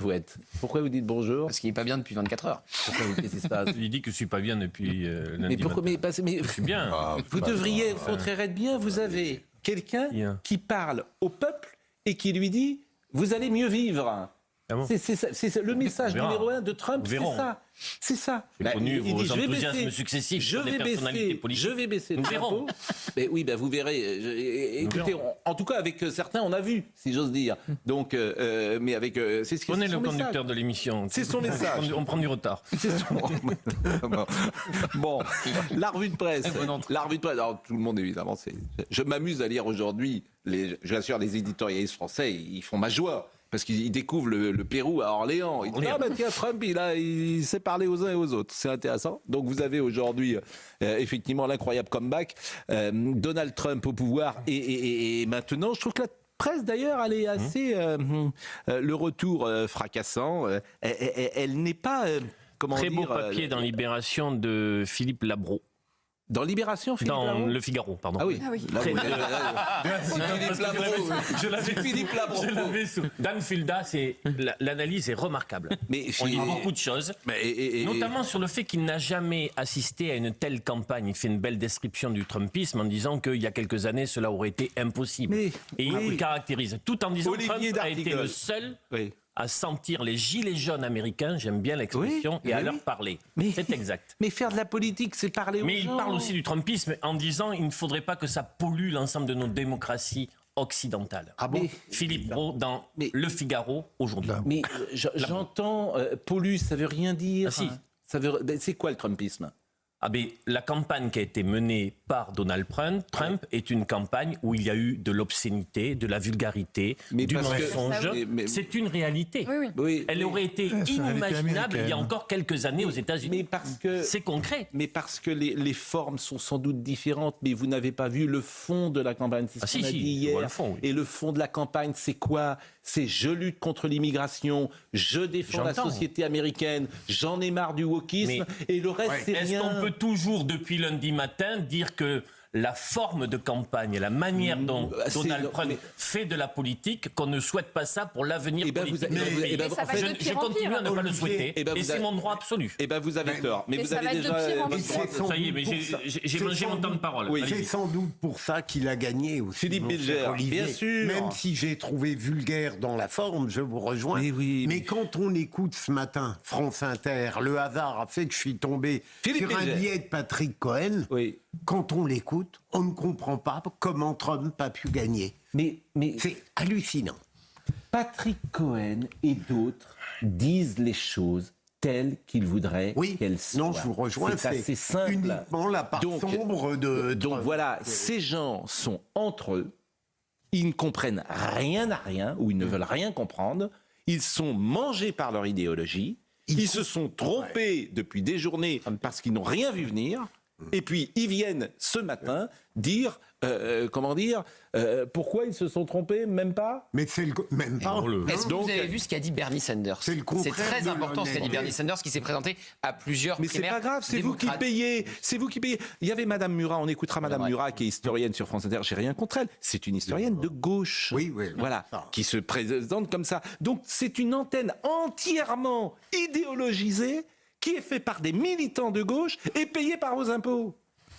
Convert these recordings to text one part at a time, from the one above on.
vous êtes. Pourquoi vous dites bonjour? Parce qu'il n'est pas bien depuis 24 heures. Pourquoi vous dites ça? Il dit que je ne suis pas bien depuis lundi Mais pourquoi matin. mais Je suis bien. vous devriez être bien. Vous avez quelqu'un qui parle au peuple et qui lui dit « vous allez mieux vivre ». bon C'est le message numéro 1 de Trump, c'est ça. C'est ça. J'ai connu vos enthousiasmes successifs sur des personnalités politiques. Je vais baisser Nous le verrons. impôt. Mais oui, vous verrez. Écoutez, en tout cas, avec certains, on a vu, si j'ose dire. Donc, mais avec... c'est ce qui On est le conducteur de l'émission. C'est son message. On prend du retard. Bon, la revue de presse. La revue de presse. Alors, tout le monde, évidemment, je m'amuse à lire aujourd'hui, j'assure, les éditorialistes français, ils font ma joie. Parce qu'ils découvrent le Pérou à Orléans. Ils disent « Ah, tiens, Trump, il sait parler aux uns et aux autres. » C'est intéressant. Donc, vous avez aujourd'hui, effectivement, l'incroyable comeback. Donald Trump au pouvoir. Et maintenant, je trouve que la presse, d'ailleurs, elle est assez... le retour fracassant. Elle n'est pas... Très beau papier dans Libération de Philippe Labro. Dans Libération, Philippe Labro ? Le Figaro, pardon. Ah oui. Philippe Labro. Dan Filda, l'analyse est remarquable. On dit beaucoup de choses, notamment sur le fait qu'il n'a jamais assisté à une telle campagne. Il fait une belle description du Trumpisme en disant qu'il y a quelques années, cela aurait été impossible. Et il caractérise, tout en disant que Trump a été le seul... à sentir les gilets jaunes américains, j'aime bien l'expression, et à leur parler. C'est exact. Mais faire de la politique, c'est parler aux gens. Mais il parle aussi du Trumpisme en disant qu'il ne faudrait pas que ça pollue l'ensemble de nos démocraties occidentales. Ah bon? Philippe Brault dans Le Figaro aujourd'hui. Mais j'entends pollue, ça veut rien dire. Ah, si. C'est quoi le Trumpisme? La campagne qui a été menée par Donald Trump est une campagne où il y a eu de l'obscénité, de la vulgarité, du mensonge. C'est une réalité. Oui. Elle aurait été inimaginable il y a encore quelques années aux États-Unis. C'est concret. Mais parce que les formes sont sans doute différentes, mais vous n'avez pas vu le fond de la campagne. C'est ce qu'on a dit hier. Et le fond de la campagne, c'est quoi? C'est je lutte contre l'immigration, je défends la société américaine, j'en ai marre du wokisme, et le reste, c'est rien. Est-ce qu'on peut toujours, depuis lundi matin, dire que la forme de campagne et la manière dont Donald Trump fait de la politique, qu'on ne souhaite pas ça pour l'avenir politique je continue à ne pas le souhaiter, et c'est mon droit absolu. Vous avez tort. Mais vous avez déjà... Ça y est, mais j'ai mangé mon temps de parole. C'est sans doute pour ça qu'il a gagné aussi. Philippe Bilger, bien sûr. Même si j'ai trouvé vulgaire dans la forme, je vous rejoins. Mais quand on écoute ce matin France Inter, le hasard a fait que je suis tombé sur un billet de Patrick Cohen. Quand on l'écoute, on ne comprend pas comment Trump a pu gagner. Mais c'est hallucinant. Patrick Cohen et d'autres disent les choses telles qu'ils voudraient qu'elles soient. Non, je vous rejoins, c'est assez simple. Uniquement la part sombre de... Donc voilà, ces gens sont entre eux, ils ne comprennent rien à rien, ou ils ne veulent rien comprendre, ils sont mangés par leur idéologie, ils se sont trompés depuis des journées parce qu'ils n'ont rien vu venir. Et puis, ils viennent ce matin dire, pourquoi ils se sont trompés, même pas? Mais c'est même pas. Est-ce que vous avez vu ce qu'a dit Bernie Sanders? C'est très important ce qu'a dit Bernie Sanders, qui s'est présenté à plusieurs primaires. Mais c'est pas grave, c'est vous qui payez. C'est vous qui payez. Il y avait Madame Murat, on écoutera Madame Murat, qui est historienne sur France Inter. J'ai rien contre elle. C'est une historienne de gauche. Voilà, qui se présente comme ça. Donc, c'est une antenne entièrement idéologisée, qui est fait par des militants de gauche et payé par vos impôts.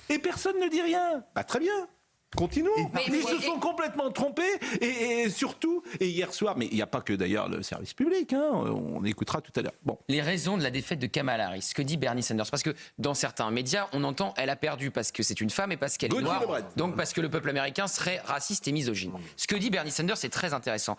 Et personne ne dit rien. Très bien. Continuons. Ils se sont complètement trompés et surtout, et hier soir, mais il n'y a pas que d'ailleurs le service public, on écoutera tout à l'heure. Bon. Les raisons de la défaite de Kamala Harris, ce que dit Bernie Sanders, parce que dans certains médias, on entend elle a perdu parce que c'est une femme et parce qu'elle est noire, donc parce que le peuple américain serait raciste et misogyne. Ce que dit Bernie Sanders, c'est très intéressant.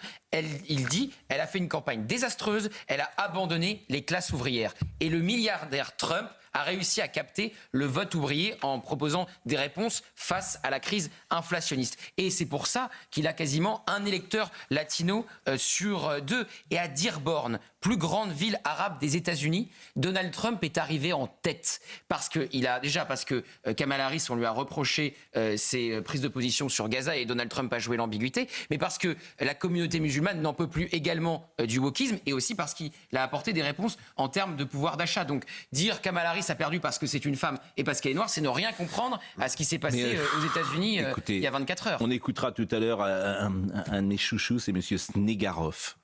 Il dit, elle a fait une campagne désastreuse, elle a abandonné les classes ouvrières. Et le milliardaire Trump a réussi à capter le vote ouvrier en proposant des réponses face à la crise inflationniste. Et c'est pour ça qu'il a quasiment un électeur latino sur deux. Et à Dearborn, plus grande ville arabe des États-Unis, Donald Trump est arrivé en tête. Parce que Kamala Harris, on lui a reproché ses prises de position sur Gaza et Donald Trump a joué l'ambiguïté, mais parce que la communauté musulmane n'en peut plus également du wokisme, et aussi parce qu'il a apporté des réponses en termes de pouvoir d'achat. Donc dire Kamala Harris a perdu parce que c'est une femme et parce qu'elle est noire, c'est ne rien comprendre à ce qui s'est passé aux États-Unis il y a 24 heures. On écoutera tout à l'heure un de mes chouchous, c'est M. Snegarov.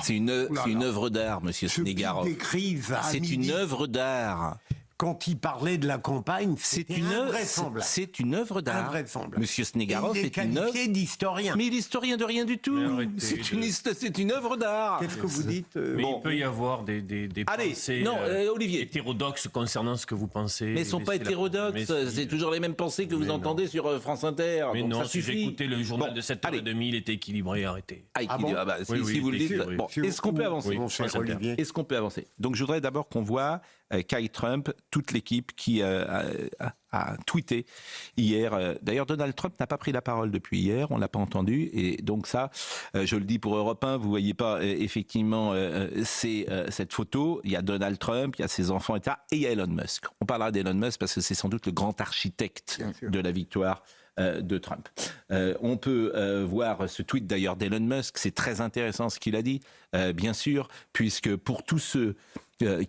C'est une œuvre d'art, monsieur Snegarov. C'est une œuvre d'art. Quand il parlait de la campagne, c'est invraisemblable. C'est une œuvre d'art. Monsieur Snegarov est une œuvre d'historien. Mais l'historien de rien du tout. C'est une œuvre d'art. Qu'est-ce que vous dites Mais il peut y avoir des pensées hétérodoxes concernant ce que vous pensez. Mais elles ne sont pas hétérodoxes. C'est toujours les mêmes pensées que vous entendez sur France Inter. Mais donc non, ça si j'écoutais le journal de 7h30, il était équilibré, arrêtez. Si vous le dites. Est-ce qu'on peut avancer? Est-ce qu'on peut avancer? Donc je voudrais d'abord qu'on voit Kai Trump, toute l'équipe qui a tweeté hier. D'ailleurs, Donald Trump n'a pas pris la parole depuis hier, on l'a pas entendu. Et donc ça, je le dis pour Europe 1, vous voyez pas effectivement c'est cette photo. Il y a Donald Trump, il y a ses enfants, etc. Et il y a Elon Musk. On parlera d'Elon Musk parce que c'est sans doute le grand architecte de la victoire de Trump. On peut voir ce tweet d'ailleurs d'Elon Musk. C'est très intéressant ce qu'il a dit, bien sûr, puisque pour tous ceux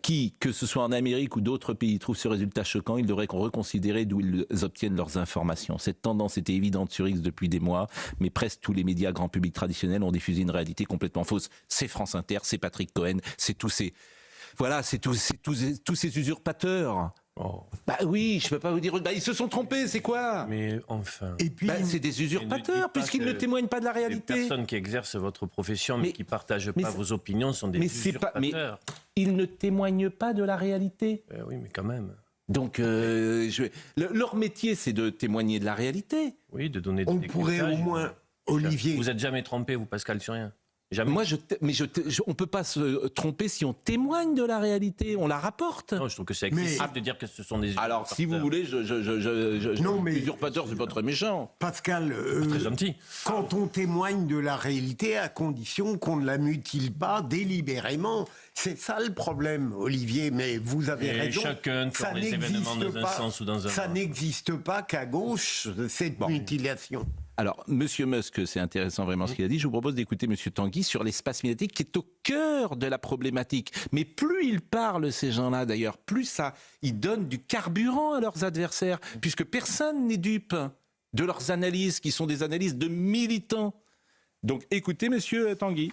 qui, que ce soit en Amérique ou d'autres pays, trouvent ce résultat choquant, ils devraient reconsidérer d'où ils obtiennent leurs informations. Cette tendance était évidente sur X depuis des mois, mais presque tous les médias grand public traditionnels ont diffusé une réalité complètement fausse. C'est France Inter, c'est Patrick Cohen, c'est tous ces... Voilà, c'est tous ces usurpateurs. Oh. Bah oui, je peux pas vous dire. Bah ils se sont trompés, c'est quoi? Mais enfin. Et puis c'est des usurpateurs puisqu'ils ne témoignent pas de la réalité. Les personnes qui exercent votre profession mais qui partagent pas vos opinions sont des usurpateurs. Mais ils ne témoignent pas de la réalité. Oui, mais quand même. Donc leur métier, c'est de témoigner de la réalité. Oui, de donner des On pourrait au moins, Olivier. Vous êtes jamais trompé, vous, Pascal Surien? Jamais. Moi, on peut pas se tromper si on témoigne de la réalité, on la rapporte. Non, je trouve que c'est excessif de dire que ce sont des usurpateurs. Alors, si vous voulez, non, mais usurpateur, c'est pas très méchant. Pascal, très gentil. Quand on témoigne de la réalité, à condition qu'on ne la mutile pas délibérément, c'est ça le problème, Olivier. Mais vous avez raison. Chacun tourne les événements dans un sens ou dans un autre. Ça n'existe pas qu'à gauche cette mutilation. Alors, Monsieur Musk, c'est intéressant vraiment ce qu'il a dit. Je vous propose d'écouter Monsieur Tanguy sur l'espace médiatique qui est au cœur de la problématique. Mais plus ils parlent, ces gens-là d'ailleurs, plus ça, ils donnent du carburant à leurs adversaires, puisque personne n'est dupe de leurs analyses, qui sont des analyses de militants. Donc, écoutez Monsieur Tanguy.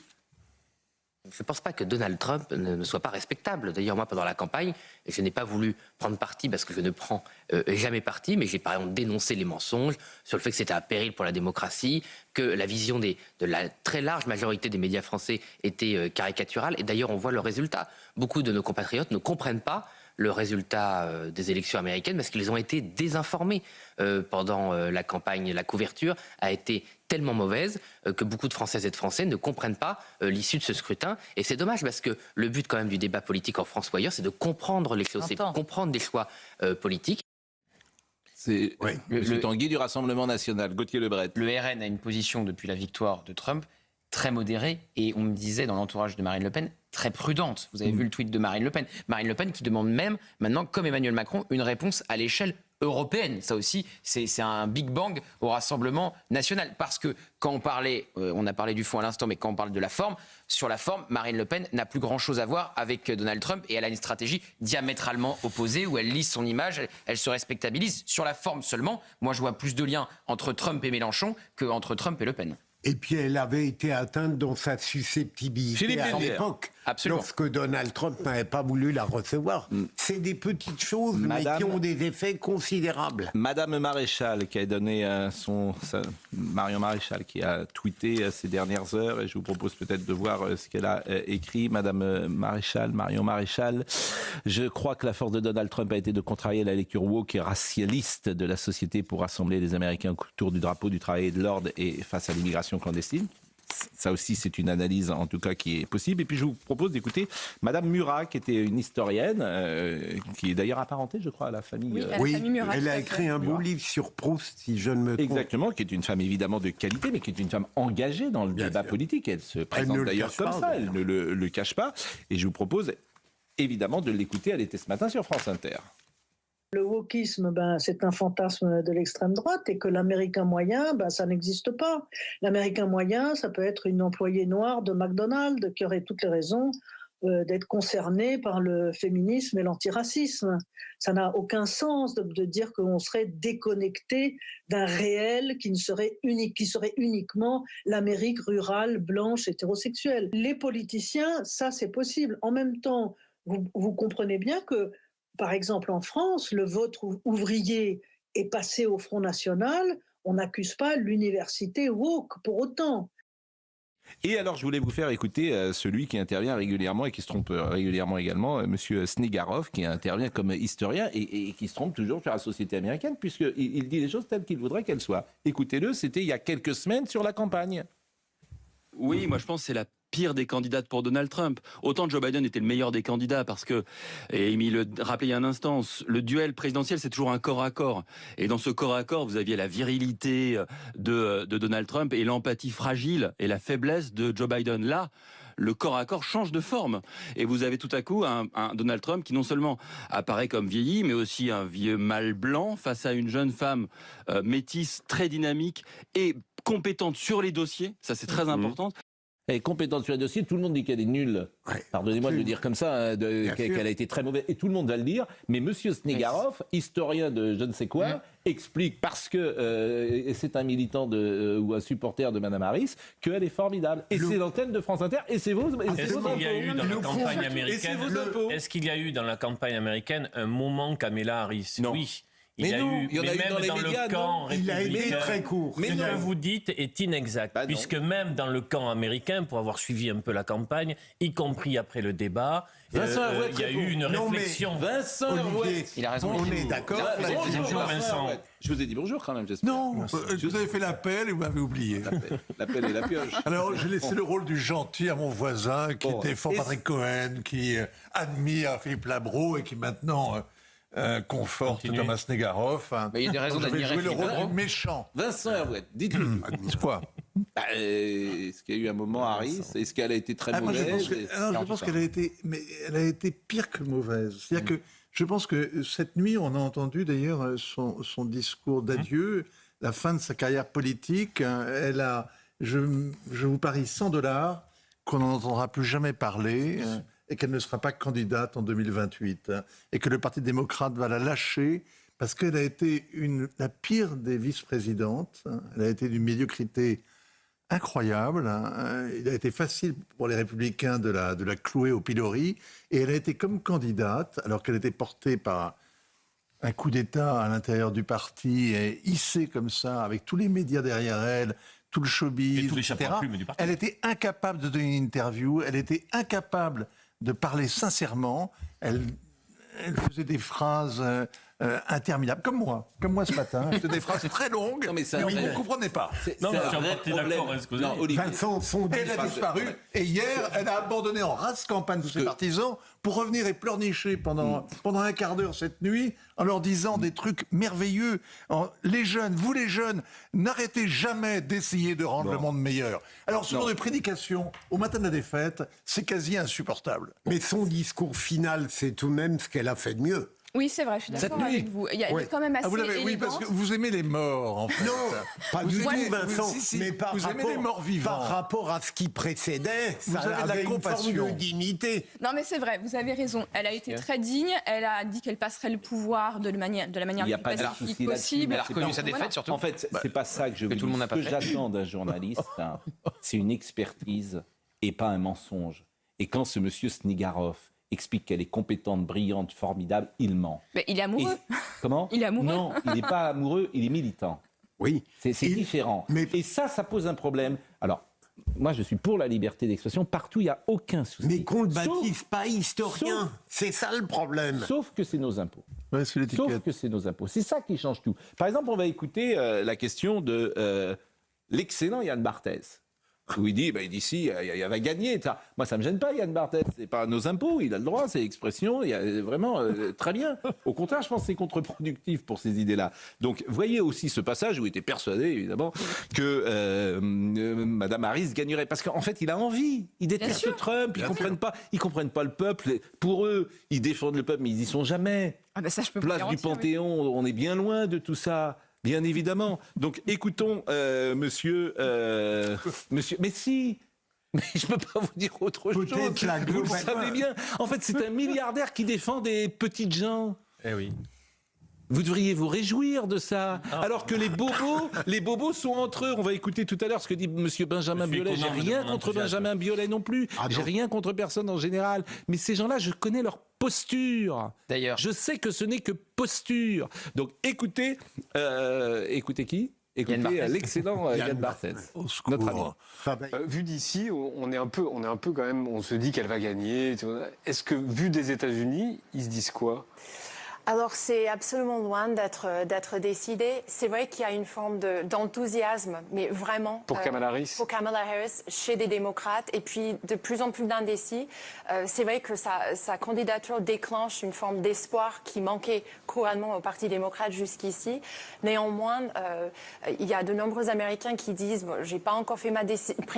Je ne pense pas que Donald Trump ne soit pas respectable. D'ailleurs, moi, pendant la campagne, je n'ai pas voulu prendre parti parce que je ne prends jamais parti, mais j'ai par exemple dénoncé les mensonges sur le fait que c'était un péril pour la démocratie, que la vision de la très large majorité des médias français était caricaturale. Et d'ailleurs, on voit le résultat. Beaucoup de nos compatriotes ne comprennent pas le résultat des élections américaines parce qu'ils ont été désinformés pendant la campagne. La couverture a été tellement mauvaise que beaucoup de Françaises et de Français ne comprennent pas l'issue de ce scrutin. Et c'est dommage parce que le but quand même du débat politique en France ou ailleurs, c'est de comprendre les choses, c'est de comprendre des choix politiques. C'est le Tanguy du Rassemblement National, Gauthier Lebret. Le RN a une position depuis la victoire de Trump très modérée et on me disait dans l'entourage de Marine Le Pen très prudente. Vous avez vu le tweet de Marine Le Pen. Marine Le Pen qui demande même maintenant, comme Emmanuel Macron, une réponse à l'échelle européenne. Ça aussi, c'est un big bang au Rassemblement National. Parce que quand on parlait, on a parlé du fond à l'instant, mais quand on parle de la forme, sur la forme, Marine Le Pen n'a plus grand-chose à voir avec Donald Trump et elle a une stratégie diamétralement opposée où elle lisse son image, elle se respectabilise. Sur la forme seulement, moi je vois plus de liens entre Trump et Mélenchon qu'entre Trump et Le Pen. Et puis elle avait été atteinte dans sa susceptibilité à l'époque, lorsque Donald Trump n'avait pas voulu la recevoir. C'est des petites choses, mais qui ont des effets considérables. Madame Maréchal, qui a donné Marion Maréchal, qui a tweeté ces dernières heures, et je vous propose peut-être de voir ce qu'elle a écrit. Madame Maréchal, Marion Maréchal, je crois que la force de Donald Trump a été de contrarier la lecture woke et racialiste de la société pour rassembler les Américains autour du drapeau du travail et de l'ordre et face à l'immigration clandestine. Ça aussi, c'est une analyse, en tout cas, qui est possible. Et puis, je vous propose d'écouter Madame Murat, qui était une historienne, qui est d'ailleurs apparentée, je crois, à la famille... Oui, la famille Murat, elle a écrit un beau livre sur Proust, si je ne me trompe. Exactement, qui est une femme, évidemment, de qualité, mais qui est une femme engagée dans le débat politique. Elle se présente d'ailleurs comme ça, elle ne le cache pas. Et je vous propose, évidemment, de l'écouter. Elle était ce matin sur France Inter. Le wokisme, c'est un fantasme de l'extrême droite et que l'américain moyen, ça n'existe pas. L'américain moyen, ça peut être une employée noire de McDonald's qui aurait toutes les raisons d'être concernés par le féminisme et l'antiracisme. Ça n'a aucun sens de dire qu'on serait déconnecté d'un réel qui serait uniquement l'Amérique rurale, blanche, hétérosexuelle. Les politiciens, ça c'est possible. En même temps, vous comprenez bien que, par exemple en France, le vote ouvrier est passé au Front National, on n'accuse pas l'université woke pour autant. Et alors, je voulais vous faire écouter celui qui intervient régulièrement et qui se trompe régulièrement également, Monsieur Snegarov, qui intervient comme historien et qui se trompe toujours sur la société américaine, puisqu'il dit les choses telles qu'il voudrait qu'elles soient. Écoutez-le, c'était il y a quelques semaines sur la campagne. Oui, moi je pense que c'est la pire des candidates pour Donald Trump. Autant Joe Biden était le meilleur des candidats parce que, et il le rappelait il y a un instant, le duel présidentiel c'est toujours un corps à corps. Et dans ce corps à corps, vous aviez la virilité de Donald Trump et l'empathie fragile et la faiblesse de Joe Biden. Là, le corps à corps change de forme. Et vous avez tout à coup un Donald Trump qui non seulement apparaît comme vieilli, mais aussi un vieux mâle blanc face à une jeune femme métisse, très dynamique et compétente sur les dossiers. Ça, c'est très important. Elle est compétente sur les dossiers, tout le monde dit qu'elle est nulle. Ouais, pardonnez-moi de le dire comme ça, qu'elle a été très mauvaise, et tout le monde va le dire. Mais Monsieur Snegarov, historien de je ne sais quoi, explique, parce que c'est un militant ou un supporter de Madame Harris, qu'elle est formidable. Et c'est l'antenne de France Inter, et c'est vos impôts. Est-ce qu'il y a eu dans la campagne américaine un moment Kamala Harris? Non. Oui. Il y en a eu dans les médias, non. Il a été très court. Mais ce que vous dites est inexact, puisque même dans le camp américain, pour avoir suivi un peu la campagne, y compris après le débat, il y a eu une réflexion. Vincent Olivier, il a raison. On est d'accord. Bonjour Vincent. Je vous ai dit bonjour quand même, j'espère. Non, vous avez fait l'appel et vous m'avez oublié. L'appel et la pioche. Alors, j'ai laissé le rôle du gentil à mon voisin qui défend Patrick Cohen, qui admire Philippe Labro et qui maintenant conforte Thomas Snegarov. Mais il y a des raisons d'admirer Philippe Labro. Je vais jouer le rôle du méchant. Vincent Herouet, dites-le. Admise quoi Est-ce qu'il y a eu un moment Harris? Est-ce qu'elle a été très mauvaise? Je pense qu'elle a été pire que mauvaise. C'est-à-dire que je pense que cette nuit, on a entendu d'ailleurs son discours d'adieu, la fin de sa carrière politique. Elle a, je vous parie $100 qu'on n'en entendra plus jamais parler et qu'elle ne sera pas candidate en 2028 et que le Parti démocrate va la lâcher parce qu'elle a été la pire des vice-présidentes. Elle a été d'une médiocrité incroyable. Il a été facile pour les Républicains de la clouer au pilori. Et elle a été comme candidate, alors qu'elle était portée par un coup d'État à l'intérieur du parti, et hissée comme ça, avec tous les médias derrière elle, tout le showbiz, etc. Elle était incapable de donner une interview, elle était incapable de parler sincèrement. Elle faisait des phrases interminables, comme moi ce matin. C'était des phrases très longues, mais vous ne comprenez pas. Non, mais je suis d'accord. Vincent, elle a disparu, et hier, elle a abandonné en race campagne tous ses partisans pour revenir et pleurnicher pendant un quart d'heure cette nuit, en leur disant des trucs merveilleux. Les jeunes, vous les jeunes, n'arrêtez jamais d'essayer de rendre le monde meilleur. Alors, ce genre de prédication, au matin de la défaite, c'est quasi insupportable. Mais son discours final, c'est tout de même ce qu'elle a fait de mieux. Oui, c'est vrai, je suis d'accord avec vous. Il est quand même assez élégante. Oui, parce que vous aimez les morts, en fait. Non, pas du tout, Vincent. Mais vous aimez les morts vivants. Par rapport à ce qui précédait, ça avait une forme de dignité. Non, mais c'est vrai, vous avez raison. Elle a été très digne. Elle a dit qu'elle passerait le pouvoir de la manière la plus pacifique possible. Elle a reconnu sa défaite, surtout. En fait, c'est pas ça que je veux dire. Ce que j'attends d'un journaliste, c'est une expertise et pas un mensonge. Et quand ce monsieur Snegarov explique qu'elle est compétente, brillante, formidable, il ment. Mais il est amoureux. Comment ? Il est amoureux. Non, il n'est pas amoureux, il est militant. Oui. C'est différent. Et ça pose un problème. Alors, moi, je suis pour la liberté d'expression. Partout, il n'y a aucun souci. Mais qu'on ne le baptise pas historien. C'est ça le problème. Sauf que c'est nos impôts. Ouais, c'est l'étiquette. Sauf que c'est nos impôts. C'est ça qui change tout. Par exemple, on va écouter la question de l'excellent Yann Barthès. Où il dit si, il va gagner. Moi, ça ne me gêne pas, Yann Barthès. Ce n'est pas nos impôts, il a le droit, c'est l'expression. Il y a vraiment très bien. Au contraire, je pense que c'est contre-productif pour ces idées-là. Donc, voyez aussi ce passage où il était persuadé, évidemment, que Mme Harris gagnerait. Parce qu'en fait, il a envie. Il déteste Trump, ils ne comprennent pas le peuple. Pour eux, ils défendent le peuple, mais ils n'y sont jamais. Ah ben ça, je peux Place du Panthéon, on est bien loin de tout ça. Bien évidemment. Donc, écoutons monsieur... Mais si, Mais je ne peux pas vous dire autre chose. Vous le savez bien. En fait, c'est un milliardaire qui défend des petites gens. Eh oui. Vous devriez vous réjouir de ça. Alors que les bobos sont entre eux. On va écouter tout à l'heure ce que dit monsieur Benjamin Biolay. J'ai rien contre Benjamin Biolay non plus. J'ai rien contre personne en général. Mais ces gens-là, je connais leur posture. D'ailleurs. Je sais que ce n'est que posture. Donc écoutez qui ? Écoutez l'excellent Yann Barthès, notre ami. Vu d'ici, on est un peu quand même, on se dit qu'elle va gagner. Est-ce que, vu des États-Unis, ils se disent quoi ? Alors, c'est absolument loin d'être décidé. C'est vrai qu'il y a une forme d'enthousiasme, mais vraiment... Pour Kamala Harris ? Pour Kamala Harris, chez des démocrates, et puis de plus en plus d'indécis. C'est vrai que sa candidature déclenche une forme d'espoir qui manquait couramment au Parti démocrate jusqu'ici. Néanmoins, il y a de nombreux Américains qui disent « j'ai pas encore pris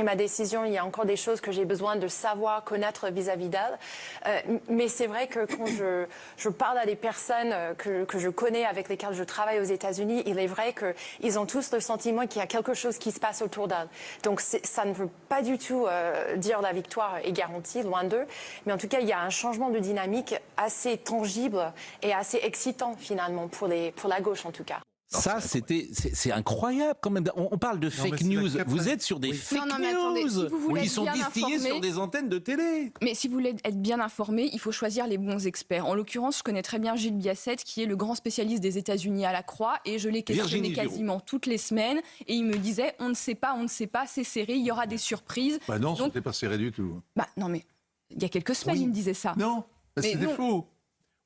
ma décision, il y a encore des choses que j'ai besoin de savoir, connaître vis-à-vis d'elle. » Mais c'est vrai que quand je parle à des personnes que je connais, avec lesquels je travaille aux États-Unis, il est vrai qu'ils ont tous le sentiment qu'il y a quelque chose qui se passe autour d'elle. Donc ça ne veut pas du tout dire la victoire est garantie, loin d'eux. Mais en tout cas, il y a un changement de dynamique assez tangible et assez excitant finalement pour la gauche en tout cas. Ça, c'est incroyable quand même. On parle de fake news. Vous êtes sur des fake news qui sont distillées sur des antennes de télé. Mais si vous voulez être bien informé, il faut choisir les bons experts. En l'occurrence, je connais très bien Gilles Biassette, qui est le grand spécialiste des États-Unis à la Croix, et je l'ai questionné quasiment toutes les semaines, et il me disait on ne sait pas, c'est serré, il y aura des surprises. Bah non, c'était pas serré du tout. Bah non, mais il y a quelques semaines, il me disait ça. Non, c'était faux.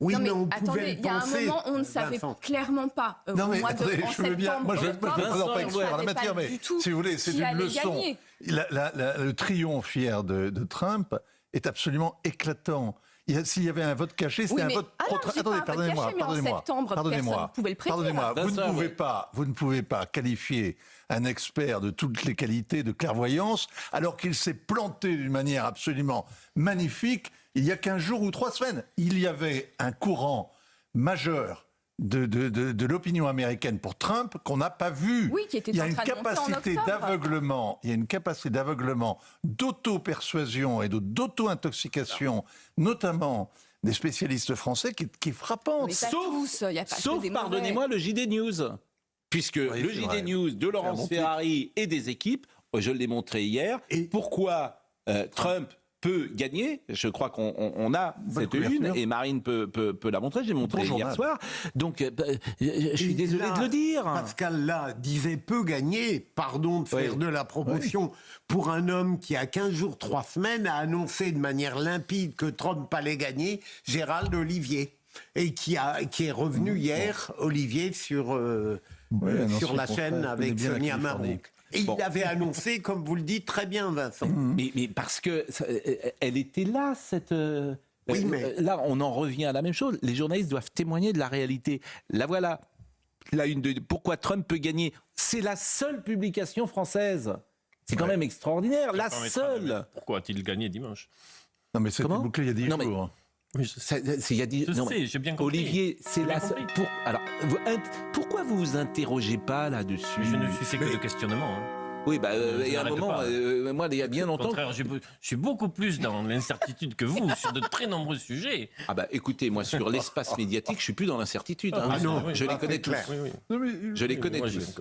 Oui, non, mais on attendez, pouvait il y a un moment, on ne savait clairement pas. Non, mais attendez, je veux bien. Moi, je ne veux pas expert en la matière, mais si vous voulez, c'est une leçon. Le triomphe hier de Trump est absolument éclatant. S'il y avait un vote caché, c'était un vote trop... Attendez, pardonnez-moi. Vous ne pouvez pas qualifier un expert de toutes les qualités de clairvoyance alors qu'il s'est planté d'une manière absolument magnifique. Il y a 15 jours ou 3 semaines, il y avait un courant majeur de l'opinion américaine pour Trump qu'on n'a pas vu. Oui, qui était il y a une capacité d'aveuglement, d'auto-persuasion et d'auto-intoxication, notamment des spécialistes français, qui est frappante. Sauf, pardonnez-moi, le JD News. Puisque le JD News de Laurence Ferrari et des équipes, je l'ai montré hier, pourquoi Trump peut gagner. Je crois qu'on a cette une, et Marine peut la montrer. J'ai montré hier soir. Donc, je suis désolé de le dire. Pascal, là, disait peut gagner, pardon de faire de la promotion, pour un homme qui, a 15 jours, 3 semaines, a annoncé de manière limpide que Trump allait gagner, Gérald Olivier. Et qui est revenu hier, Olivier, sur la chaîne avec Sonia Mabrouk. Et il avait annoncé, comme vous le dites très bien, Vincent. Mais parce que elle était là, là, on en revient à la même chose. Les journalistes doivent témoigner de la réalité. La voilà. Pourquoi Trump peut gagner. C'est la seule publication française. C'est quand même extraordinaire. La seule. Pourquoi a-t-il gagné dimanche? Non, mais c'était bouclé il y a 10 jours. Oui, je sais, j'ai bien compris. Olivier, c'est la seule. Alors, pourquoi vous vous interrogez pas là-dessus? Je ne suis fait que de questionnement. Oui, il y a un moment, moi, il y a bien longtemps. Au contraire, je suis beaucoup plus dans l'incertitude que vous sur de très nombreux sujets. Écoutez, moi, sur l'espace médiatique, je suis plus dans l'incertitude. Je les connais tous. Je les connais tous.